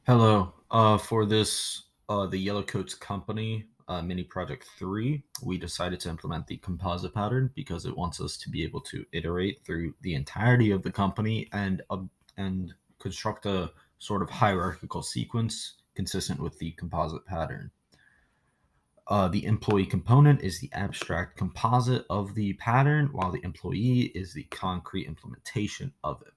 Hello. For this, the Yellow Coats Company Mini Project 3, we decided to implement the composite pattern because it wants us to be able to iterate through the entirety of the company and construct a sort of hierarchical sequence consistent with the composite pattern. The employee component is the abstract composite of the pattern, while the employee is the concrete implementation of it.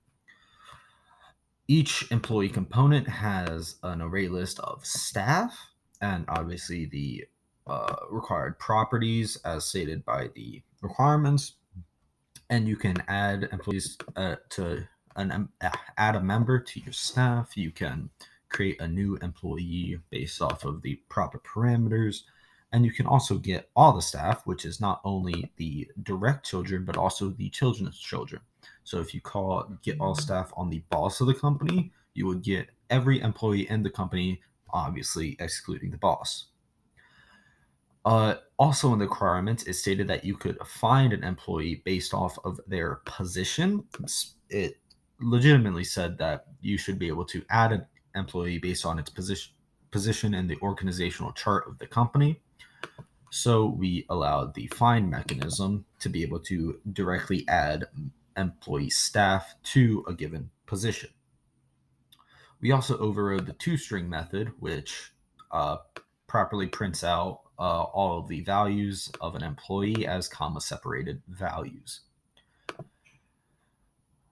Each employee component has an array list of staff and obviously the required properties as stated by the requirements. And you can add employees add a member to your staff. You can create a new employee based off of the proper parameters. And you can also get all the staff, which is not only the direct children, but also the children's children. So if you call get all staff on the boss of the company, you would get every employee in the company, obviously excluding the boss. Also, in the requirements, it stated that you could find an employee based off of their position. It legitimately said that you should be able to add an employee based on its position in the organizational chart of the company. So we allowed the find mechanism to be able to directly add employee staff to a given position. We also overrode the toString method, which uh, properly prints out all of the values of an employee as comma separated values.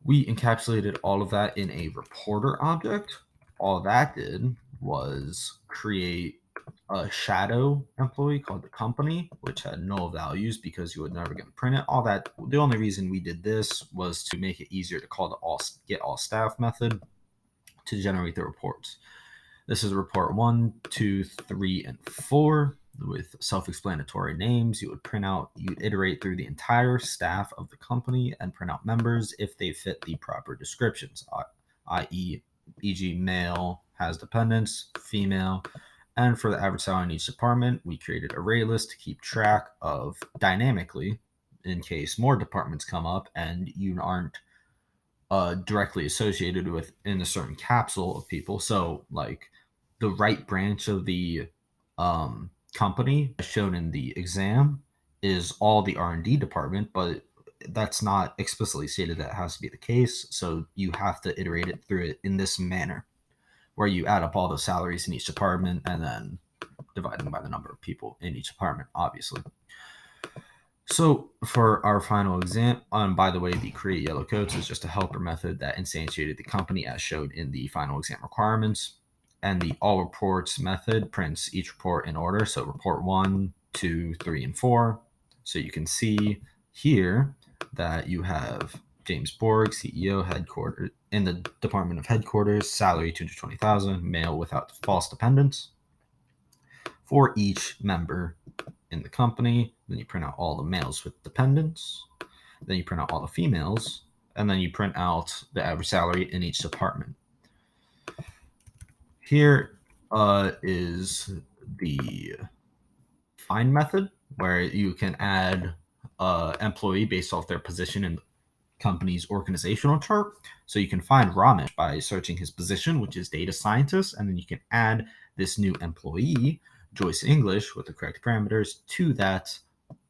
We encapsulated all of that in a reporter object. All that did was create a shadow employee called the company, which had null values because you would never get to print it. All that. The only reason we did this was to make it easier to call the get all staff method to generate the reports. This is report 1, 2, 3, and 4 with self-explanatory names. You'd iterate through the entire staff of the company and print out members if they fit the proper descriptions, i.e., e.g., male has dependents, female. And for the average salary in each department, we created an array list to keep track of dynamically in case more departments come up and you aren't directly associated with in a certain capsule of people. So, like the right branch of the company shown in the exam is all the R&D department, but that's not explicitly stated that has to be the case. So you have to iterate it through it in this manner, where you add up all the salaries in each department and then divide them by the number of people in each department, obviously. So for our final exam, by the way, the create yellow coats is just a helper method that instantiated the company as showed in the final exam requirements. And the all reports method prints each report in order. So report 1, 2, 3, and 4. So you can see here that you have James Borg, CEO, headquarters in the Department of Headquarters, salary 220,000, male without false dependents for each member in the company. Then you print out all the males with dependents. Then you print out all the females, and then you print out the average salary in each department. Here is the find method, where you can add employee based off their position in the company's organizational chart. So you can find Ramesh by searching his position, which is data scientist, and then you can add this new employee, Joyce English, with the correct parameters to that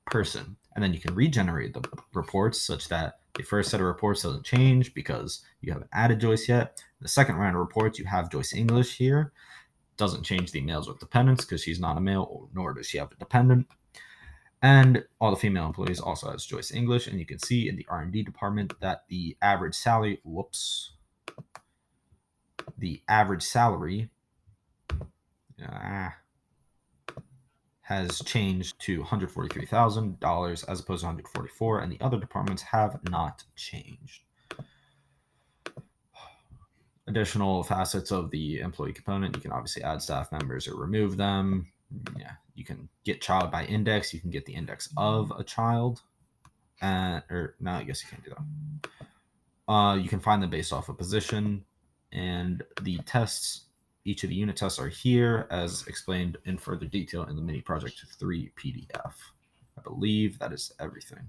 person. And then you can regenerate the reports such that the first set of reports doesn't change because you haven't added Joyce yet. The second round of reports, you have Joyce English here. Doesn't change the males with dependents because she's not a male, nor does she have a dependent. And all the female employees also has Joyce English. And you can see in the R&D department that the average salary, the average salary has changed to $143,000 as opposed to $144,000, and the other departments have not changed. Additional facets of the employee component, you can obviously add staff members or remove them. Yeah, you can get child by index. You can get the index of a child. Or no, I guess you can't do that. You can find them based off a position, and the tests, each of the unit tests are here as explained in further detail in the Miniproject 3 PDF. I believe that is everything.